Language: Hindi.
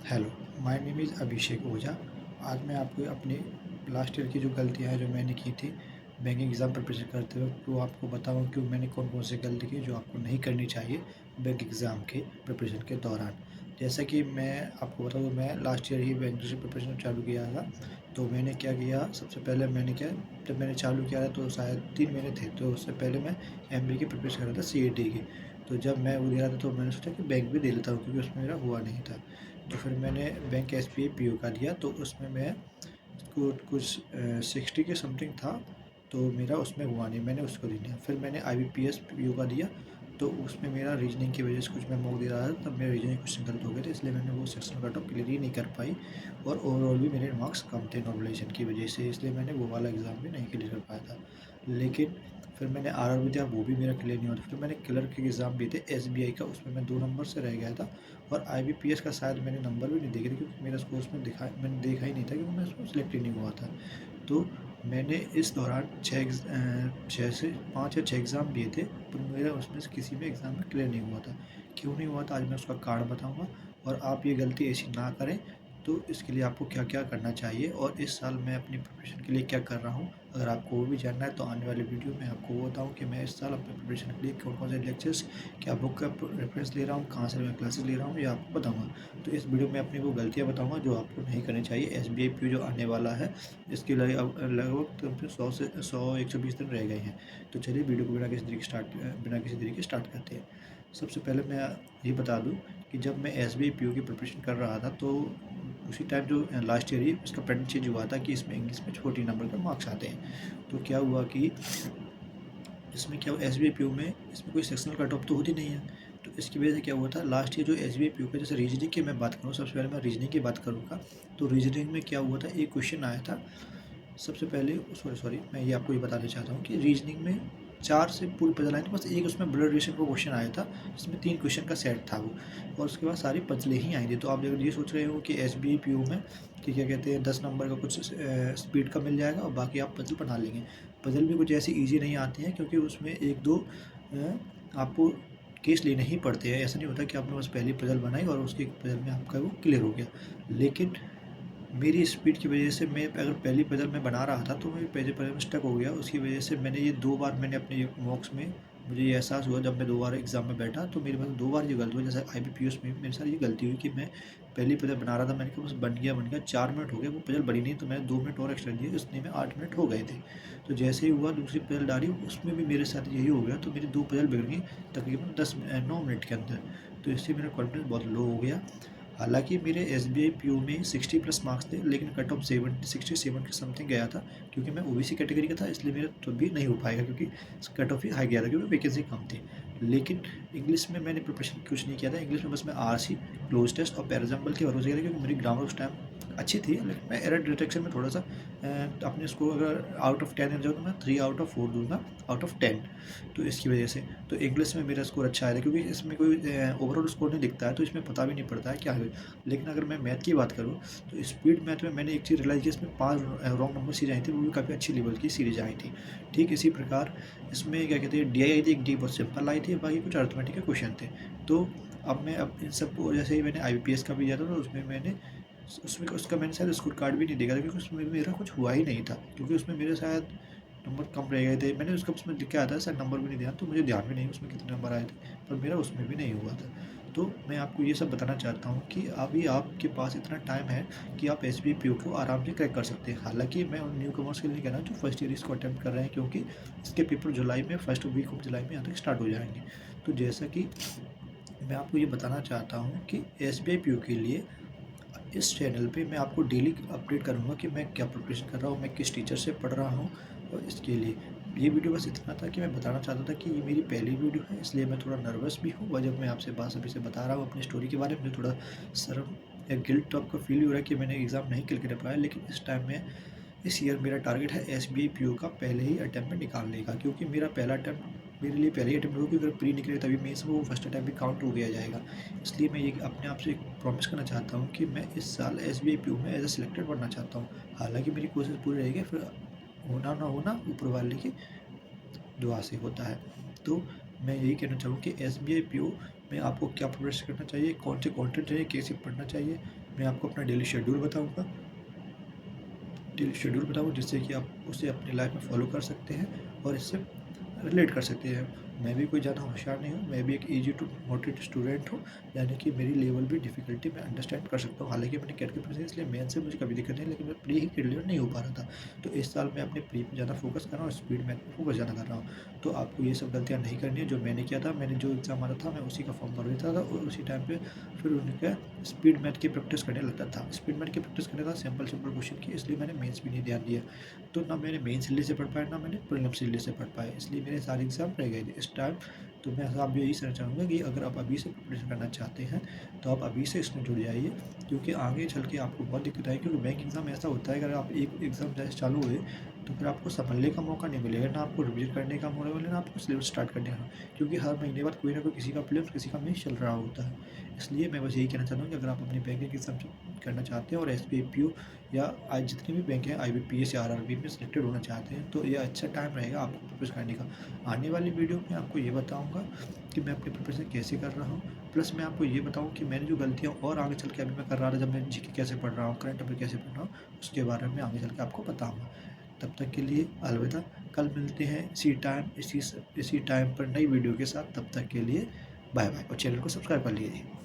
हेलो, माय नेम इज़ अभिषेक ओझा। आज मैं आपको अपनी लास्ट ईयर की जो गलतियाँ हैं जो मैंने की थी बैंकिंग एग्ज़ाम प्रिपरेशन करते वक़्त, वो आपको बताऊँ कि मैंने कौन-कौन सी गलती की जो आपको नहीं करनी चाहिए बैंक एग्ज़ाम के प्रिपरेशन के दौरान। जैसा कि मैं आपको बताऊँ, मैं लास्ट ईयर ही बैंक से प्रिपरेशन चालू किया था। तो मैंने क्या किया, सबसे पहले मैंने क्या, जब मैंने चालू किया था तो शायद 3 महीने थे, तो उससे पहले मैं एमबीए की प्रिपरेशन कर रहा था सीईटी की। तो जब मैं वो दे रहा था तो मैंने सोचा कि बैंक भी दे लेता हूँ, क्योंकि उसमें मेरा हुआ नहीं था। तो फिर मैंने बैंक एसबीआई पीओ का दिया, तो उसमें मैं कुछ 60 के समथिंग था, तो मेरा उसमें हुआ नहीं, मैंने उसको नहीं दिया। फिर मैंने आईबीपीएस पीओ का दिया, तो उसमें मेरा रीजनिंग की वजह से कुछ मैं मॉक दे रहा था, तब मेरे रीजनिंग क्वेश्चन गलत हो गए थे, इसलिए मैंने वो सेक्शन कट ऑफ क्लियर ही नहीं कर पाई। और ओवरऑल भी मेरे मार्क्स कम थे नॉर्मलाइजेशन की वजह से, इसलिए मैंने वो वाला एग्ज़ाम भी नहीं क्लियर कर पाया था। लेकिन फिर मैंने आरआरबी दिया, वो भी मेरा क्लियर नहीं हुआ था। फिर मैंने क्लर्क के एग्ज़ाम दिए थे एसबीआई का, उसमें मैं 2 नंबर से रह गया था। और आईबीपीएस का शायद मैंने नंबर भी नहीं देखे थे, क्योंकि मेरा स्कोर उसमें मैंने देखा ही नहीं था, क्योंकि मैं उसमें सिलेक्ट ही नहीं हुआ था। तो मैंने इस दौरान 6 से 5 या 6 एग्ज़ाम दिए थे, पर मेरा उसमें से किसी में एग्ज़ाम में क्लियर नहीं हुआ था। क्यों नहीं हुआ था, आज मैं उसका कारण बताऊँगा। और आप ये गलती ऐसी ना करें, तो इसके लिए आपको क्या-क्या करना चाहिए और इस साल मैं अपनी प्रिपरेशन के लिए क्या कर रहा हूँ। अगर आपको वो भी जानना है तो आने वाली वीडियो में आपको वो बताऊँ कि मैं इस साल अपनी प्रिपरेशन के लिए कौन-कौन से लेक्चर्स, क्या बुक का रेफ़रेंस ले रहा हूँ, कहाँ से मैं क्लासेस ले रहा हूँ, ये आपको बताऊँगा। तो इस वीडियो में अपनी वो गलतियाँ बताऊँगा जो आपको नहीं करनी चाहिए। एसबीआई पीओ जो आने वाला है, इसके लिए अब लगभग तो 100 से 120 दिन रह गए हैं। तो चलिए वीडियो को बिना किसी देरी के स्टार्ट करते हैं। सबसे पहले मैं ये बता दूँ कि जब मैं एसबीआई पीओ की प्रिपरेशन कर रहा था, तो उसी टाइम जो लास्ट ईयर ही इसका पैटर्न चेंज हुआ था कि इसमें इंग्लिश में 40 नंबर का मार्क्स आते हैं। तो क्या हुआ कि इसमें क्या, एसबीआई पीओ में इसमें कोई सेक्शनल कट ऑफ तो होती नहीं है। तो इसकी वजह से क्या हुआ था, लास्ट ईयर जो एसबीआई पीओ का, जैसे रीजनिंग की मैं बात करूँ, सबसे पहले मैं रीजनिंग की बात करूँगा। तो रीजनिंग में क्या हुआ था, एक क्वेश्चन आया था। सबसे पहले सॉरी मैं ये आपको ये बताना चाहता हूँ कि रीजनिंग में 4 से पूरी पज़ल आई थी, बस एक उसमें ब्लड रिलेशन का क्वेश्चन आया था, जिसमें 3 क्वेश्चन का सेट था वो। और उसके बाद सारी पज़लें ही आई थी। तो आप अगर ये सोच रहे हो कि एसबीआई पीओ में कि क्या कहते हैं 10 नंबर का कुछ स्पीड का मिल जाएगा और बाकी आप पज़ल बना लेंगे। पज़ल भी कुछ ऐसी ईज़ी नहीं आती हैं, क्योंकि उसमें 1-2 आपको केस लेने ही पड़ते हैं। ऐसा नहीं होता कि आपने बस पहली पज़ल बनाई और उसकी पज़ल में आपका वो क्लियर हो गया। लेकिन मेरी स्पीड की वजह से, मैं अगर पहली पज़ल मैं बना रहा था तो मैं पहली पज़ल में स्टक हो गया। उसकी वजह से मैंने ये 2 बार मैंने अपने मॉक्स में मुझे ये एहसास हुआ, जब मैं 2 बार एग्ज़ाम में बैठा तो मेरे पास 2 बार ये गलती हुई। जैसे आईबीपीएस में मेरे साथ ये गलती हुई कि मैं पहली पज़ल बना रहा था, मैंने कहा बस बन गया, 4 मिनट हो गए, वो पज़ल बनी नहीं, तो मैंने 2 मिनट और एक्स्ट्रा दिए, उतने में 8 मिनट हो गए थे। तो जैसे ही हुआ दूसरी पज़ल डाली, उसमें भी मेरे साथ यही हो गया, तो मेरी 2 पज़ल बिगड़ गई तकरीबन 9 मिनट के अंदर। तो इससे मेरा कॉन्फिडेंस बहुत लो हो गया। हालाँकि मेरे एसबीआई पीओ में 60 प्लस मार्क्स थे, लेकिन कट ऑफ 67 के समथिंग गया था, क्योंकि मैं ओबीसी कैटेगरी का था, इसलिए मेरा तब भी नहीं हो पाएगा, क्योंकि कट ऑफ ही हाई गया था, क्योंकि वैकेंसी कम थी। लेकिन इंग्लिश में मैंने प्रिपरेशन कुछ नहीं किया था। इंग्लिश में बस मैं आरसी, क्लोज टेस्ट और पैराजम्बल के भरोसे किया था, क्योंकि मेरी ग्रामर उस टाइम अच्छी थी, लेकिन मैं एरर डिटेक्शन में थोड़ा-सा अपने स्कोर अगर आउट ऑफ 10 जाऊँ तो मैं 3 आउट ऑफ 4 दूँगा, आउट ऑफ 10। तो इसकी वजह से तो इंग्लिश में मेरा स्कोर अच्छा आया था, क्योंकि इसमें कोई ओवरऑल स्कोर नहीं दिखता है, तो इसमें पता भी नहीं पड़ता है क्या है। लेकिन अगर मैं मैथ की बात करूँ, तो स्पीड मैथ में मैंने एक चीज़ रियलाइज़ की, इसमें 5 रॉन्ग नंबर सीरीज़ आई थी, वो भी काफ़ी अच्छी लेवल की सीरीज़ आई थी। ठीक इसी प्रकार इसमें क्या कहते हैं डीआई आई थी, एक डी बहुत सिंपल आई थी, बाकी कुछ अरिथमेटिक के क्वेश्चन थे। तो अब मैं अब इन सबको, जैसे ही मैंने आईबीपीएस का भी दिया था, तो उसमें मैंने उसमें उसका मैंने शायद स्कोर कार्ड भी नहीं देखा था, क्योंकि उसमें मेरा कुछ हुआ ही नहीं था, क्योंकि उसमें मेरे शायद नंबर कम रह गए थे। मैंने उसका उसमें लिख के आया था शायद, नंबर भी नहीं ध्यान, तो मुझे ध्यान भी नहीं उसमें कितने नंबर आए थे, पर मेरा उसमें भी नहीं हुआ था। तो मैं आपको ये सब बताना चाहता हूँ कि अभी आपके पास इतना टाइम है कि आप एसबीआई पीओ को आराम से क्रैक कर सकते हैं। हालाँकि मैं उन न्यू कमर्स के लिए नहीं कह रहा हूँ जो फर्स्ट ईयर इसको अटेम्प्ट कर रहे हैं, क्योंकि इसके पेपर जुलाई में, फर्स्ट वीक ऑफ जुलाई में यहाँ तक स्टार्ट हो जाएँगे। तो जैसा कि मैं आपको ये बताना चाहता हूँ कि एसबीआई पीओ के लिए इस चैनल पे मैं आपको डेली अपडेट करूँगा कि मैं क्या प्रिपरेशन कर रहा हूँ, मैं किस टीचर से पढ़ रहा हूँ। और इसके लिए ये वीडियो बस इतना था कि मैं बताना चाहता था कि ये मेरी पहली वीडियो है, इसलिए मैं थोड़ा नर्वस भी हूँ, और जब मैं आपसे बासाफिस से बता रहा हूँ अपनी स्टोरी के बारे में, मुझे थोड़ा शर्म या गिल्ट तो आपको फील हो रहा है कि मैंने एग्ज़ाम नहीं क्लियर कर पाया। लेकिन इस टाइम में, इस ईयर मेरा टारगेट है एसबीआई पीओ का पहले ही अटेम्प्ट में निकालने का, क्योंकि मेरा पहला अटेम्प्ट मेरे लिए पहले ही अटेम्प्ट होगा, क्योंकि अगर प्री निकले तभी मेंस में वो फर्स्ट अटेम्प्ट भी काउंट हो गया जाएगा। इसलिए मैं ये अपने आप से प्रॉमिस करना चाहता हूँ कि मैं इस साल एसबीआई पीओ में एज ए सिलेक्टेड बनना चाहता हूँ। हालाँकि मेरी कोशिश पूरी रहेगी, फिर होना ना होना ऊपर वाले की दुआ से होता है। तो मैं यही कहना चाहूँ कि एसबीआई पीओ में आपको क्या प्रिपरेशन करना चाहिए, कौन से कंटेंट चाहिए, कैसे पढ़ना चाहिए, मैं आपको अपना डेली शेड्यूल बताऊँगा, जिससे कि आप उसे अपनी लाइफ में फॉलो कर सकते हैं और इससे रिलेट कर सकते हैं। मैं भी कोई ज़्यादा होशियार नहीं हूँ, मैं भी एक ईज़ी टू मोटिवेट स्टूडेंट हूँ, यानी कि मेरी लेवल भी डिफ़िकल्टी मैं अंडरस्टैंड कर सकता हूँ। हालाँकि मैंने कैट की प्रिपरेशन इसलिए मेन से मुझे कभी दिक्कत नहीं, लेकिन मैं प्री ही क्लियर नहीं हो पा रहा था। तो इस साल मैं अपने प्री पे ज़्यादा फ़ोकस कर रहा हूँ और स्पीड मैथ पे फ़ोकस ज़्यादा कर रहा हूँ। तो आपको ये सब गलतियाँ नहीं करनी है जो मैंने किया था। मैंने जो एग्ज़ाम आ रहा था मैं उसी का फॉर्म भर देता था और उसी टाइम पे फिर उनका स्पीड मैथ की प्रैक्टिस करने लगता था। स्पीड मैथ की प्रैक्टिस करने था सिंपल क्वेश्चन की, इसलिए मैंने मेंस भी नहीं ध्यान दिया। तो ना मैंने मेन सिले से पढ़ पाया, ना मैंने प्रीलिम सिले से पढ़ पाया, इसलिए मेरे सारे एग्ज़ाम रह गए थे इस टाइम। तो मैं आप यही कहना चाहूँगा कि अगर आप अभी से प्रिपरेशन करना चाहते हैं, तो आप अभी से इसमें जुड़ जाइए, क्योंकि आगे चल के आपको बहुत दिक्कत आएगी। क्योंकि बैंक एग्ज़ाम ऐसा होता है, अगर आप एक एग्ज़ाम जैसे चालू हुए, तो फिर आपको संभलने का मौका नहीं मिलेगा, ना आपको रिवीज़न करने का मौका मिलेगा, ना आपको सिलेबस स्टार्ट करने का। क्योंकि हर महीने बाद कोई ना कोई किसी का प्रीलिम्स, किसी का मेंस चल रहा होता है। इसलिए मैं बस यही कहना चाहता हूँ कि अगर आप अपनी बैंकिंग एग्ज़ाम करना चाहते हैं और एसबीआईपीओ या आज जितने भी बैंक हैं आईबीपीएस या आरआरबी में सिलेक्टेड होना चाहते हैं, तो ये अच्छा टाइम रहेगा आपको प्रिपरेशन करने का। आने वाली वीडियो में आपको ये बताऊँगा कि मैं अपनी प्रिपरेशन कैसे कर रहा हूँ, प्लस मैं आपको ये बताऊँ कि मैंने जो गलतियाँ और आगे चल के अभी मैं कर रहा था, जब मैं जीके कैसे पढ़ रहा हूँ, करंट अफेयर कैसे पढ़ रहा हूँ, उसके बारे में आगे चल के आपको बताऊँगा। तब तक के लिए अलविदा। कल मिलते हैं इसी टाइम, इसी टाइम पर नई वीडियो के साथ। तब तक के लिए बाय बाय और चैनल को सब्सक्राइब कर लीजिए।